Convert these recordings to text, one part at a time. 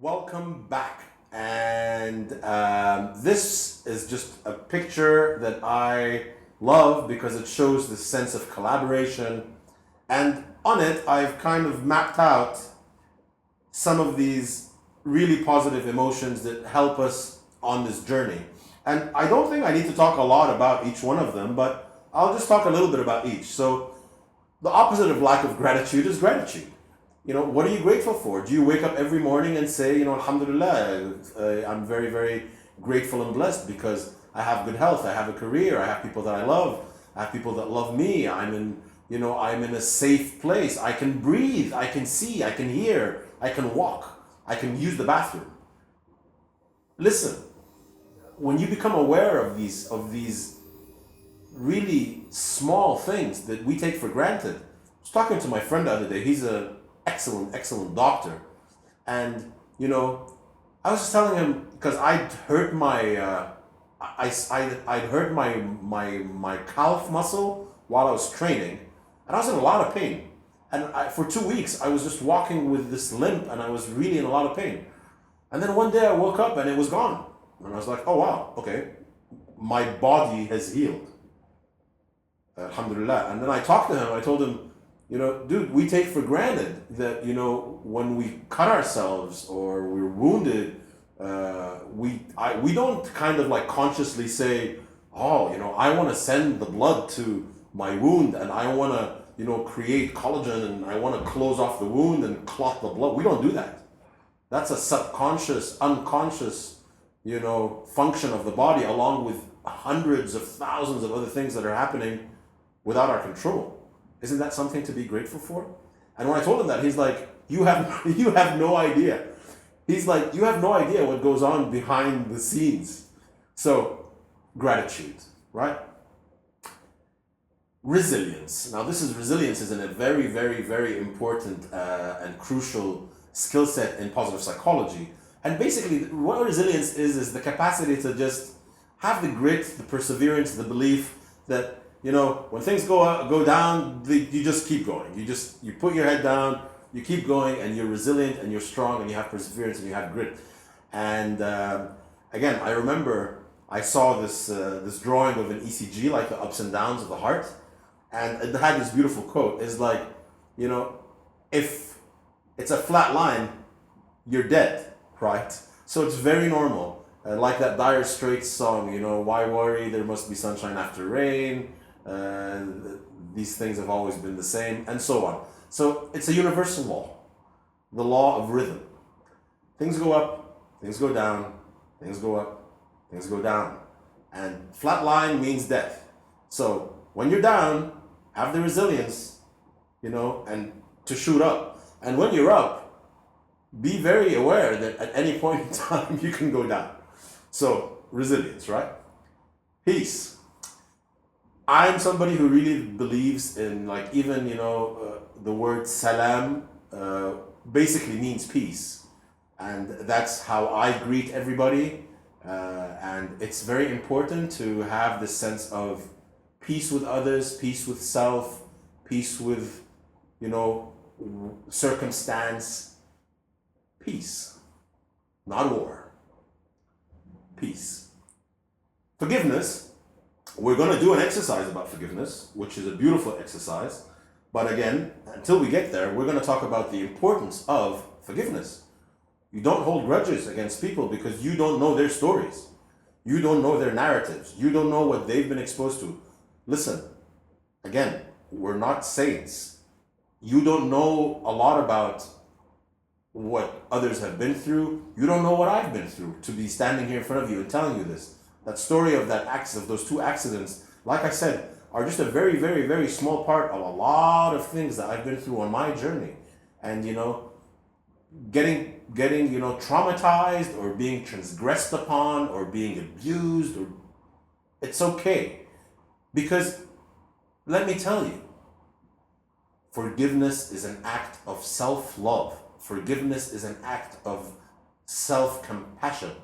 Welcome back. And this is just a picture that I love because it shows this sense of collaboration. And on it, I've kind of mapped out some of these really positive emotions that help us on this journey. And I don't think I need to talk a lot about each one of them, but I'll just talk a little bit about each. So, the opposite of lack of gratitude is gratitude. What are you grateful for? Do you wake up every morning and say, Alhamdulillah, I'm very, very grateful and blessed because I have good health, I have a career, I have people that I love, I have people that love me, I'm in a safe place, I can breathe, I can see, I can hear, I can walk, I can use the bathroom. Listen, when you become aware of these really small things that we take for granted. I was talking to my friend the other day. He's an excellent doctor, and I was just telling him because I'd hurt I'd hurt my calf muscle while I was training, and I was in a lot of pain. And for 2 weeks, I was just walking with this limp, and I was really in a lot of pain. And then one day I woke up and it was gone, and I was like, "Oh wow, okay, my body has healed." Alhamdulillah. And then I talked to him, I told him, dude, we take for granted that, when we cut ourselves or we're wounded, we don't kind of like consciously say, oh, I want to send the blood to my wound and I want to, create collagen and I want to close off the wound and clot the blood. We don't do that. That's a subconscious, unconscious, function of the body along with hundreds of thousands of other things that are happening without our control. Isn't that something to be grateful for? And when I told him that, he's like, you have no idea. He's like, you have no idea what goes on behind the scenes. So, gratitude, right? Resilience. Now, resilience is a very, very, very important and crucial skill set in positive psychology. And basically, what resilience is the capacity to just have the grit, the perseverance, the belief that when things go down, you just keep going. You put your head down, you keep going, and you're resilient, and you're strong, and you have perseverance, and you have grit. And again, I remember I saw this drawing of an ECG, like the ups and downs of the heart, and it had this beautiful quote. It's like, if it's a flat line, you're dead, right? So it's very normal. Like that Dire Straits song, why worry? There must be sunshine after rain. These things have always been the same, and so on. So it's a universal law, the law of rhythm. Things go up, things go down, things go up, things go down. And flat line means death. So when you're down, have the resilience, and to shoot up. And when you're up, be very aware that at any point in time you can go down. So resilience, right? Peace. I'm somebody who really believes in even the word salam basically means peace, and that's how I greet everybody. And it's very important to have this sense of peace with others, peace with self, peace with circumstance. Peace, not war. Peace. Forgiveness. We're going to do an exercise about forgiveness, which is a beautiful exercise. But again, until we get there, we're going to talk about the importance of forgiveness. You don't hold grudges against people because you don't know their stories. You don't know their narratives. You don't know what they've been exposed to. Listen, again, we're not saints. You don't know a lot about what others have been through. You don't know what I've been through to be standing here in front of you and telling you this. That story of those two accidents, like I said, are just a very, very, very small part of a lot of things that I've been through on my journey. And getting traumatized or being transgressed upon or being abused, it's okay. Because let me tell you, forgiveness is an act of self-love. Forgiveness is an act of self-compassion.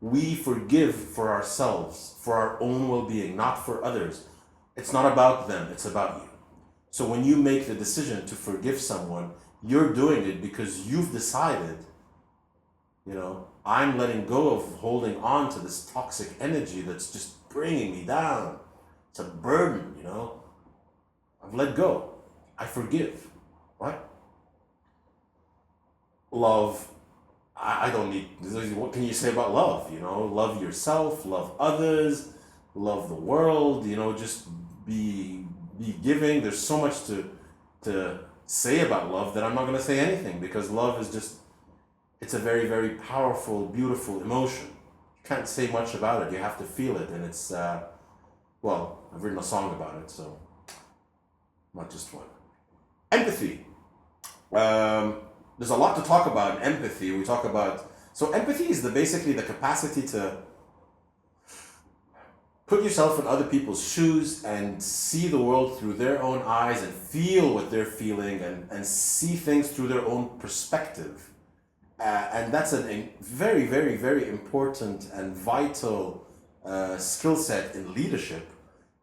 We forgive for ourselves, for our own well-being, not for others. It's not about them, it's about you. So when you make the decision to forgive someone, you're doing it because you've decided I'm letting go of holding on to this toxic energy that's just bringing me down. It's a burden. I've let go. I forgive, right? Love. I don't need. What can you say about love? Love yourself, love others, love the world. Just be giving. There's so much to say about love that I'm not going to say anything, because love is just, it's a very, very powerful, beautiful emotion. You can't say much about it. You have to feel it, and it's well, I've written a song about it, so not just one. Empathy. There's a lot to talk about in empathy. We talk about, so empathy is basically the capacity to put yourself in other people's shoes and see the world through their own eyes and feel what they're feeling, and see things through their own perspective. And that's a very, very, very important and vital skill set in leadership.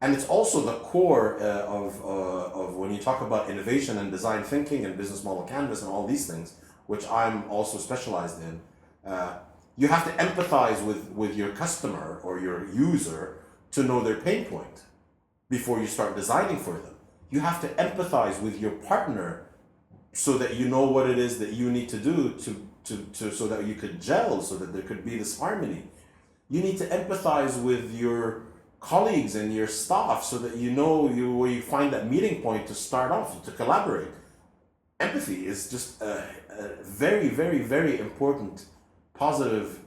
And it's also the core of when you talk about innovation and design thinking and business model canvas and all these things, which I'm also specialized in. You have to empathize with your customer or your user to know their pain point before you start designing for them. You have to empathize with your partner so that you know what it is that you need to do to so that you could gel, so that there could be this harmony. You need to empathize with your colleagues and your staff so that where you find that meeting point to start off, to collaborate. Empathy is just a very, very, very important positive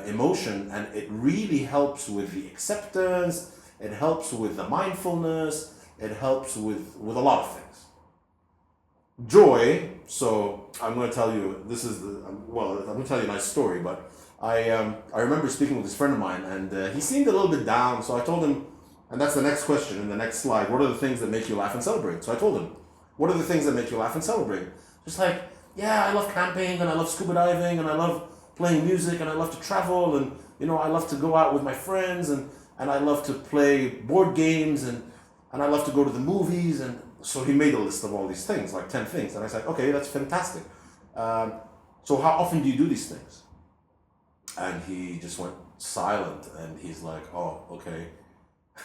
emotion, and it really helps with the acceptance, it helps with the mindfulness, it helps with a lot of things. Joy. So I'm going to tell you, I'm going to tell you a nice story, but I remember speaking with this friend of mine, and he seemed a little bit down, so I told him, and that's the next question in the next slide, what are the things that make you laugh and celebrate? So I told him, what are the things that make you laugh and celebrate? Just like, yeah, I love camping, and I love scuba diving, and I love playing music, and I love to travel, and I love to go out with my friends, and I love to play board games, and I love to go to the movies. And so he made a list of all these things, like 10 things, and I said, okay, that's fantastic. So how often do you do these things? And he just went silent, and he's like, oh, okay.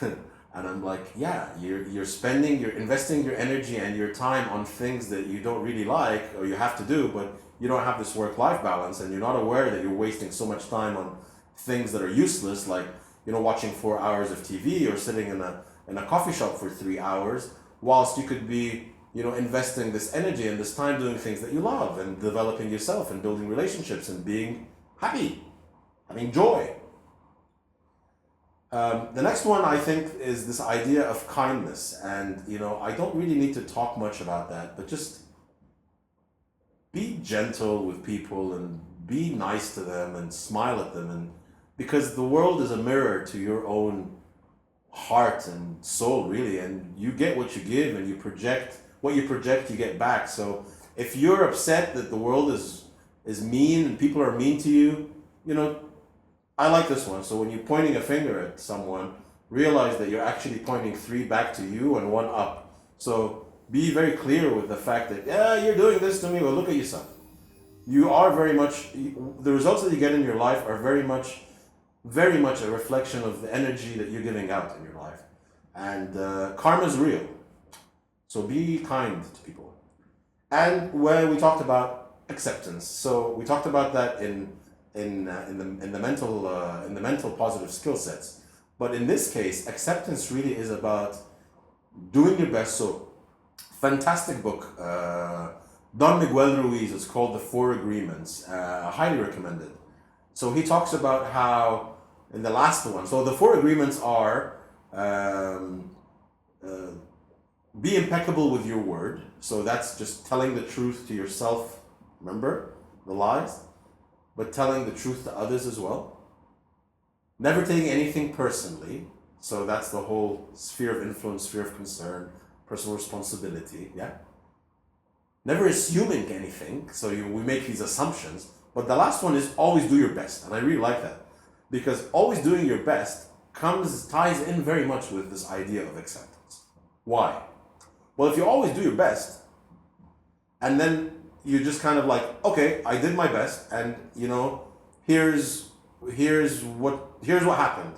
And I'm like, yeah, you're investing your energy and your time on things that you don't really like or you have to do, but you don't have this work-life balance, and you're not aware that you're wasting so much time on things that are useless, like watching 4 hours of TV or sitting in a coffee shop for 3 hours, whilst you could be investing this energy and this time doing things that you love and developing yourself and building relationships and being happy, having joy. The next one, I think, is this idea of kindness. And, I don't really need to talk much about that, but just be gentle with people and be nice to them and smile at them. And because the world is a mirror to your own heart and soul, really. And you get what you give, and you project what you project, you get back. So if you're upset that the world is mean and people are mean to you, I like this one. So when you're pointing a finger at someone, realize that you're actually pointing 3 back to you and 1 up. So be very clear with the fact that, yeah, you're doing this to me. Well, look at yourself. You are very much, the results that you get in your life are very much a reflection of the energy that you're giving out in your life. And karma is real. So be kind to people. And when we talked about acceptance, so we talked about that in the mental positive skill sets. But in this case, acceptance really is about doing your best. So fantastic book, Don Miguel Ruiz, it's called The 4 Agreements. Highly recommended. So he talks about how in the last one, so the 4 agreements are be impeccable with your word. So that's just telling the truth to yourself. Remember the lies? But telling the truth to others as well. Never taking anything personally. So that's the whole sphere of influence, sphere of concern, personal responsibility. Yeah. Never assuming anything. So we make these assumptions. But the last one is always do your best. And I really like that. Because always doing your best ties in very much with this idea of acceptance. Why? Well, if you always do your best, and then you're just kind of like, okay, I did my best, and here's what happened.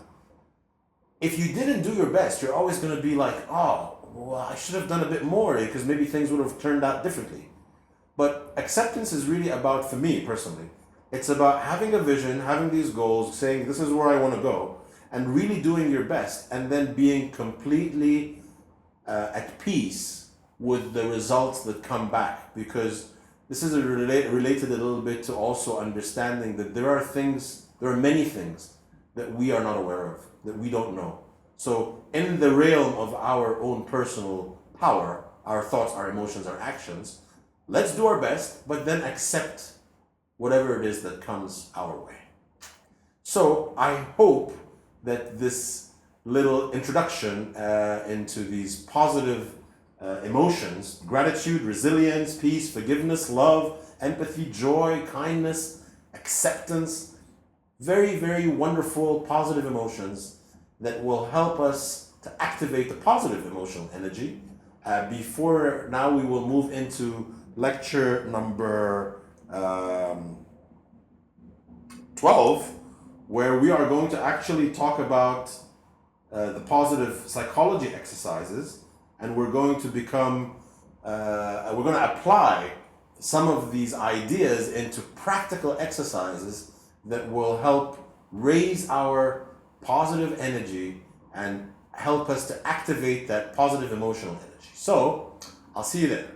If you didn't do your best, you're always going to be like, oh, well, I should have done a bit more because maybe things would have turned out differently. But acceptance is really about, for me personally, it's about having a vision, having these goals, saying this is where I want to go, and really doing your best, and then being completely at peace with the results that come back. Because this is related a little bit to also understanding that there are many things that we are not aware of, that we don't know. So in the realm of our own personal power, our thoughts, our emotions, our actions, let's do our best, but then accept whatever it is that comes our way. So I hope that this little introduction into these positive emotions, gratitude, resilience, peace, forgiveness, love, empathy, joy, kindness, acceptance, very, very wonderful positive emotions that will help us to activate the positive emotional energy. Before now, we will move into lecture number 12, where we are going to actually talk about the positive psychology exercises, and we're going to we're going to apply some of these ideas into practical exercises that will help raise our positive energy and help us to activate that positive emotional energy. So, I'll see you there.